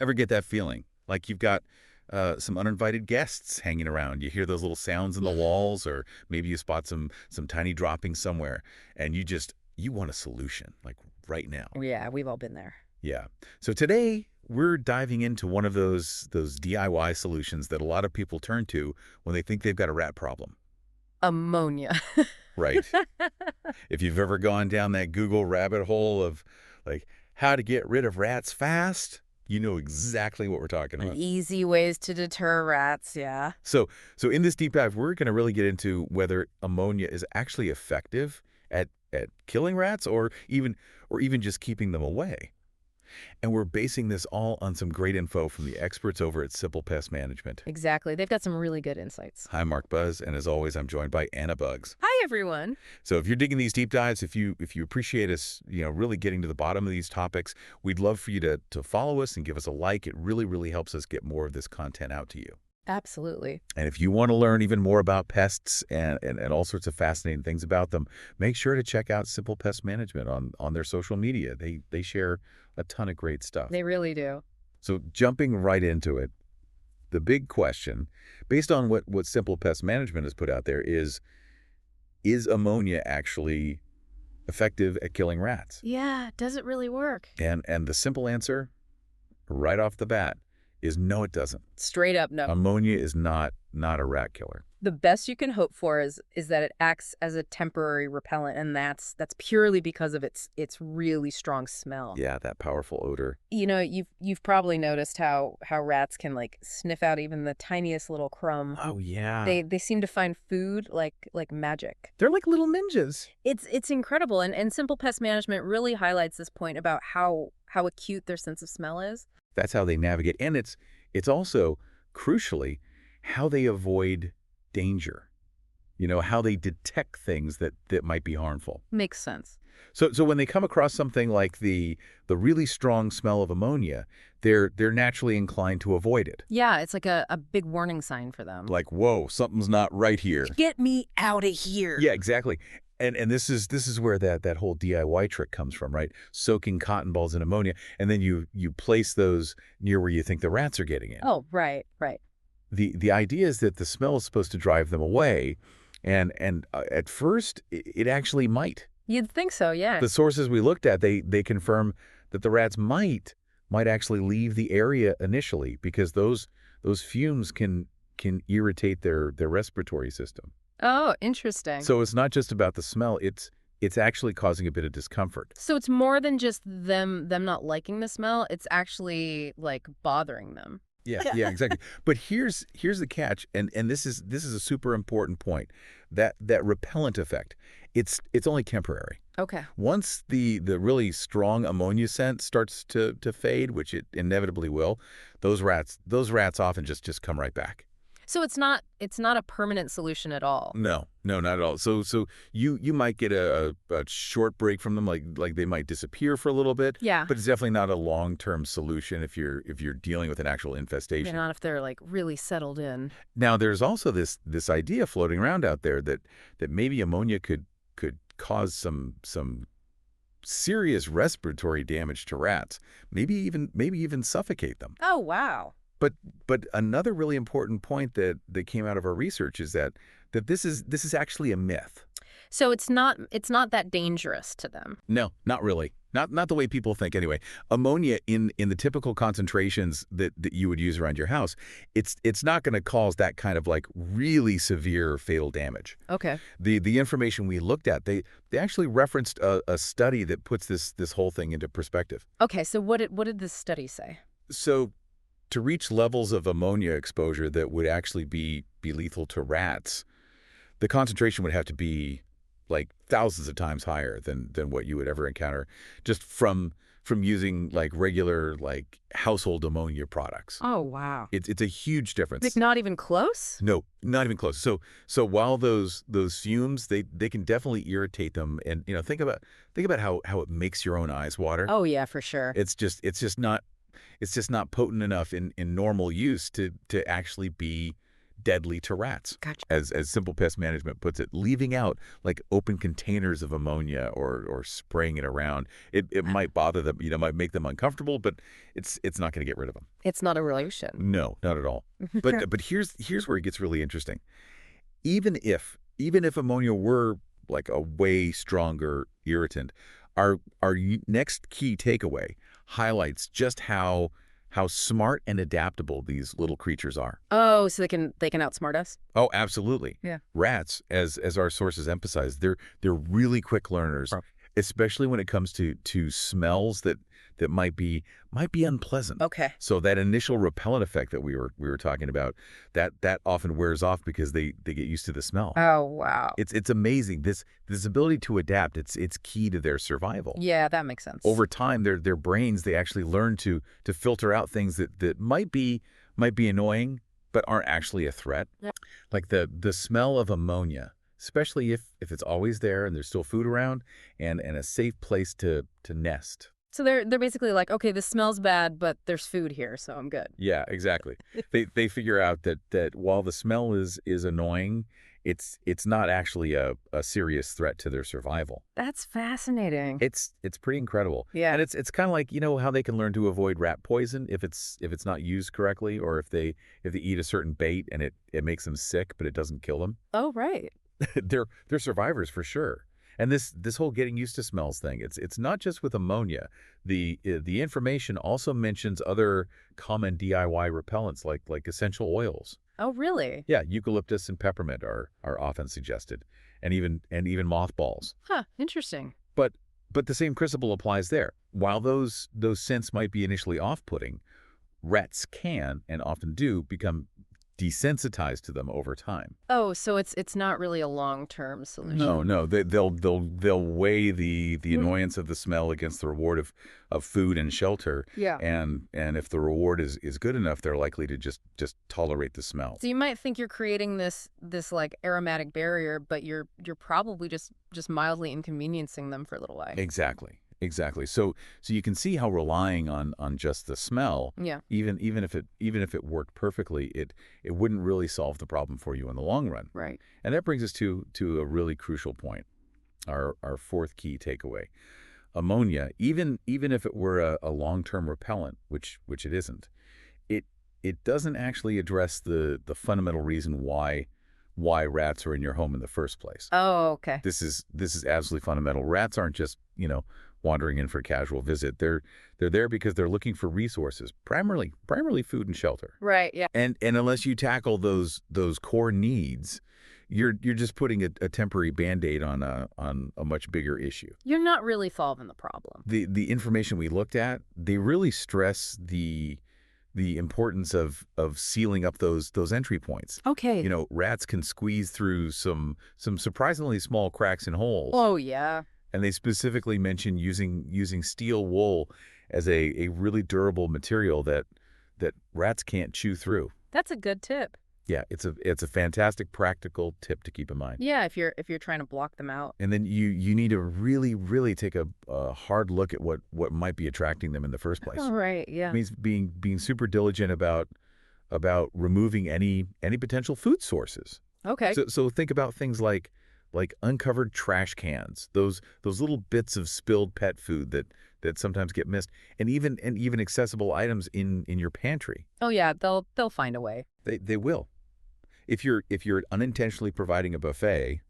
Ever get that feeling? Like you've got some uninvited guests hanging around. You hear those little sounds in the walls, or maybe you spot some tiny droppings somewhere, and you want a solution, like right now. Yeah, we've all been there. Yeah. So today we're diving into one of those DIY solutions that a lot of people turn to when they think they've got a rat problem. Ammonia. Right. If you've ever gone down that Google rabbit hole of like how to get rid of rats fast, you know exactly what we're talking about. Easy ways to deter rats, yeah. So, so in this deep dive, we're going to really get into whether ammonia is actually effective at killing rats or even just keeping them away. And we're basing this all on some great info from the experts over at Simple Pest Management. Exactly. They've got some really good insights. Hi, Mark Buzz, and as always, I'm joined by Anna Bugs. Hi, everyone. So if you're digging these deep dives, if you appreciate us, really getting to the bottom of these topics, we'd love for you to follow us and give us a like. It really helps us get more of this content out to you. Absolutely. And if you want to learn even more about pests and all sorts of fascinating things about them, make sure to check out Simple Pest Management on their social media. They share a ton of great stuff. They really do. So jumping right into it, the big question, based on what Simple Pest Management has put out there, is ammonia actually effective at killing rats? Yeah, does it really work? And the simple answer, right off the bat, is no, it doesn't. Straight up, no. Ammonia is not a rat killer. The best you can hope for is that it acts as a temporary repellent, and that's purely because of its really strong smell. Yeah, that powerful odor. You know, you've probably noticed how rats can like sniff out even the tiniest little crumb. Oh, yeah. They seem to find food like magic. They're like little ninjas. It's incredible, and Simple Pest Management really highlights this point about how acute their sense of smell is. That's how they navigate. And it's also, crucially, how they avoid danger. How they detect things that might be harmful. Makes sense. So when they come across something like the really strong smell of ammonia, they're naturally inclined to avoid it. Yeah, it's like a big warning sign for them. Like, whoa, something's not right here. Get me out of here. Yeah, exactly. And this is where that whole DIY trick comes from, right? Soaking cotton balls in ammonia, and then you place those near where you think the rats are getting in. Oh, right. The idea is that the smell is supposed to drive them away, and at first it actually might. You'd think so, yeah. The sources we looked at, they confirm that the rats might actually leave the area initially because those fumes can irritate their respiratory system. Oh, interesting. So it's not just about the smell, it's actually causing a bit of discomfort. So it's more than just them not liking the smell, it's actually like bothering them. Yeah, exactly. But here's the catch, and this is a super important point. That repellent effect, it's only temporary. Okay. Once the really strong ammonia scent starts to fade, which it inevitably will, those rats often just come right back. So it's not a permanent solution at all. No, not at all. So you might get a short break from them, like they might disappear for a little bit. Yeah. But it's definitely not a long-term solution if you're dealing with an actual infestation. Not if they're like really settled in. Now there's also this idea floating around out there that maybe ammonia could cause some serious respiratory damage to rats. Maybe even suffocate them. Oh, wow. But another really important point that came out of our research is that this is actually a myth. So it's not that dangerous to them. No, not really. Not the way people think anyway. Ammonia in the typical concentrations that you would use around your house, it's not going to cause that kind of like really severe fatal damage. Okay. The information we looked at, they actually referenced a study that puts this whole thing into perspective. Okay, so what did this study say? So to reach levels of ammonia exposure that would actually be lethal to rats, the concentration would have to be like thousands of times higher than what you would ever encounter just from using like regular like household ammonia products. Oh, wow. It's a huge difference. Like not even close? No, not even close. So while those fumes, they can definitely irritate them, and think about how it makes your own eyes water. Oh, yeah, for sure. It's just not potent enough in normal use to actually be deadly to rats. Gotcha. As Simple Pest Management puts it, leaving out like open containers of ammonia or spraying it around, it might bother them, might make them uncomfortable, but it's not going to get rid of them. It's not a relation. No, not at all. But here's where it gets really interesting. Even if ammonia were like a way stronger irritant, our next key takeaway highlights just how smart and adaptable these little creatures are. Oh, so they can outsmart us? Oh, absolutely. Yeah. Rats, as our sources emphasize, they're really quick learners, Oh. especially when it comes to smells that might be unpleasant. Okay. So that initial repellent effect that we were talking about, that often wears off because they get used to the smell. Oh, wow. It's amazing. This ability to adapt, it's key to their survival. Yeah, that makes sense. Over time, their brains, they actually learn to filter out things that might be annoying but aren't actually a threat. Yeah. Like the smell of ammonia, especially if it's always there and there's still food around and a safe place to nest. So they're basically like, okay, this smells bad, but there's food here, so I'm good. Yeah, exactly. They figure out that while the smell is annoying, it's not actually a serious threat to their survival. That's fascinating. It's pretty incredible. Yeah. And it's kind of like, how they can learn to avoid rat poison if it's not used correctly, or if they eat a certain bait and it makes them sick, but it doesn't kill them. Oh, right. They're survivors for sure. And this whole getting used to smells thing, it's not just with ammonia. The information also mentions other common DIY repellents like essential oils. Oh, really? Yeah, eucalyptus and peppermint are often suggested, and even mothballs. Huh, interesting. But the same principle applies there. While those scents might be initially off-putting, rats can and often do become desensitized to them over time. Oh, so it's not really a long-term solution. No, they'll weigh the annoyance of the smell against the reward of food and shelter. Yeah. And if the reward is good enough, they're likely to just tolerate the smell. So you might think you're creating this like aromatic barrier, but you're probably just mildly inconveniencing them for a little while. Exactly. So you can see how relying on just the smell, Yeah. even if it worked perfectly, it wouldn't really solve the problem for you in the long run. Right. And that brings us to a really crucial point, our fourth key takeaway. Ammonia, even if it were a long-term repellent, which it isn't, it doesn't actually address the fundamental reason why rats are in your home in the first place. Oh, okay. This is absolutely fundamental. Rats aren't just, wandering in for a casual visit. They're there because they're looking for resources, primarily food and shelter. Right, yeah. And unless you tackle those core needs, you're just putting a temporary Band-Aid on a much bigger issue. You're not really solving the problem. The information we looked at, they really stress the importance of sealing up those entry points. Okay. Rats can squeeze through some surprisingly small cracks and holes. Oh, yeah. And they specifically mention using steel wool as a really durable material that rats can't chew through. That's a good tip. Yeah, it's a fantastic practical tip to keep in mind. Yeah, if you're trying to block them out. And then you need to really take a hard look at what might be attracting them in the first place. Oh, right, yeah. It means being super diligent about removing any potential food sources. Okay. So think about things like uncovered trash cans, those little bits of spilled pet food that sometimes get missed, and even accessible items in your pantry. Oh, yeah, they'll find a way. They will. If you're unintentionally providing a buffet,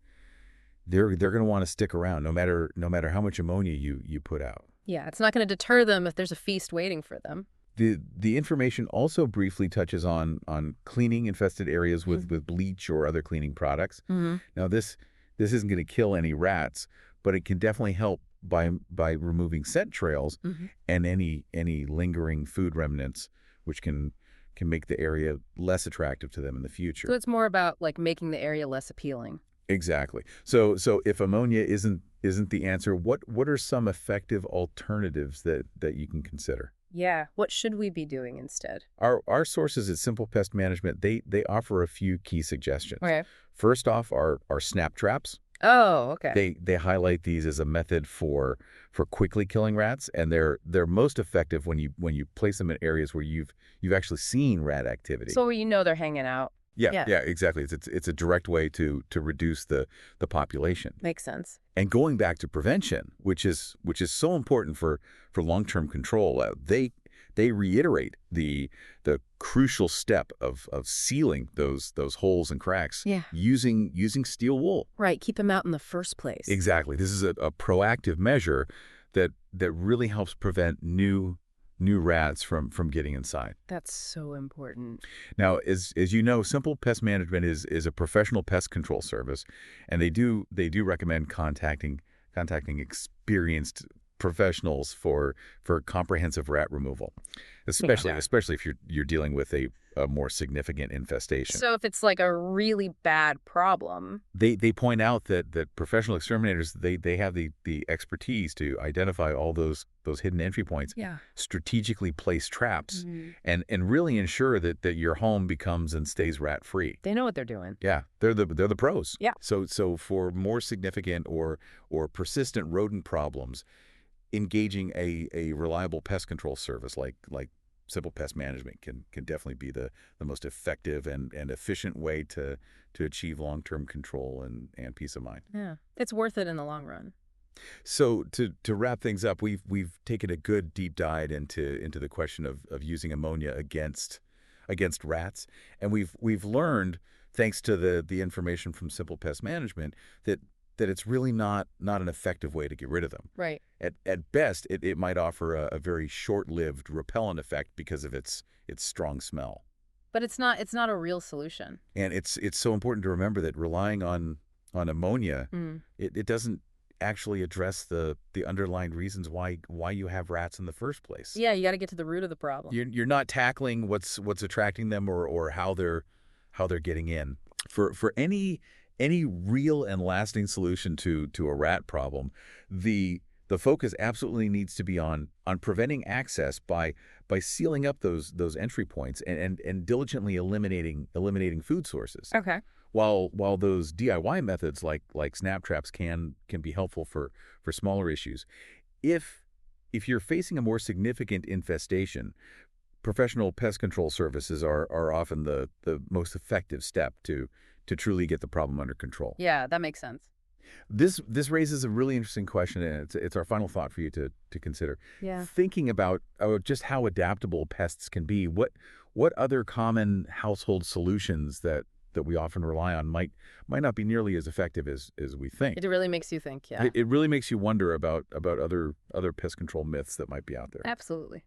they're going to want to stick around no matter how much ammonia you put out. Yeah, it's not going to deter them if there's a feast waiting for them. The information also briefly touches on cleaning infested areas with bleach or other cleaning products. Mm-hmm. Now this isn't going to kill any rats, but it can definitely help by removing scent trails and any lingering food remnants, which can make the area less attractive to them in the future. So it's more about like making the area less appealing. Exactly. So if ammonia isn't the answer, what are some effective alternatives that you can consider? Yeah. What should we be doing instead? Our sources at Simple Pest Management, they offer a few key suggestions. Okay. First off are snap traps. Oh, okay. They highlight these as a method for quickly killing rats, and they're most effective when you place them in areas where you've actually seen rat activity. So they're hanging out. Yeah, Yeah, yeah, exactly. It's a direct way to reduce the population. makes sense. And going back to prevention, which is so important for long-term control, they reiterate the crucial step of sealing those holes and cracks Yeah. using steel wool. Right, keep him out in the first place. Exactly. This is a proactive measure that really helps prevent new rats from getting inside. That's so important. Now, as you know, Simple Pest Management is a professional pest control service, and they do recommend contacting experienced professionals for comprehensive rat removal, especially Yeah. especially if you're dealing with a more significant infestation. So if it's like a really bad problem. They point out that professional exterminators they have the expertise to identify all those hidden entry points, Yeah. strategically place traps, Mhm. and really ensure that your home becomes and stays rat free. They know what they're doing. Yeah, they're the pros. Yeah. So for more significant or persistent rodent problems, engaging a reliable pest control service like Simple Pest Management can definitely be the most effective and efficient way to achieve long-term control and peace of mind. Yeah. It's worth it in the long run. So to wrap things up, we've taken a good deep dive into the question of using ammonia against rats, and we've learned, thanks to the information from Simple Pest Management, that it's really not an effective way to get rid of them. Right. At best, it might offer a very short-lived repellent effect because of its strong smell. But it's not a real solution. And it's so important to remember that relying on ammonia, Mm. it doesn't actually address the underlying reasons why you have rats in the first place. Yeah, you got to get to the root of the problem. You're not tackling what's attracting them or how they're getting in. For any real and lasting solution to a rat problem, the focus absolutely needs to be on preventing access by sealing up those entry points and diligently eliminating food sources. Okay. While those DIY methods like snap traps can be helpful for smaller issues, if you're facing a more significant infestation, professional pest control services are often the most effective step to truly get the problem under control. Yeah, that makes sense. This raises a really interesting question, and it's our final thought for you to consider. Yeah. Thinking about just how adaptable pests can be, what other common household solutions that we often rely on might not be nearly as effective as we think. It really makes you think, yeah. It really makes you wonder about other pest control myths that might be out there. Absolutely.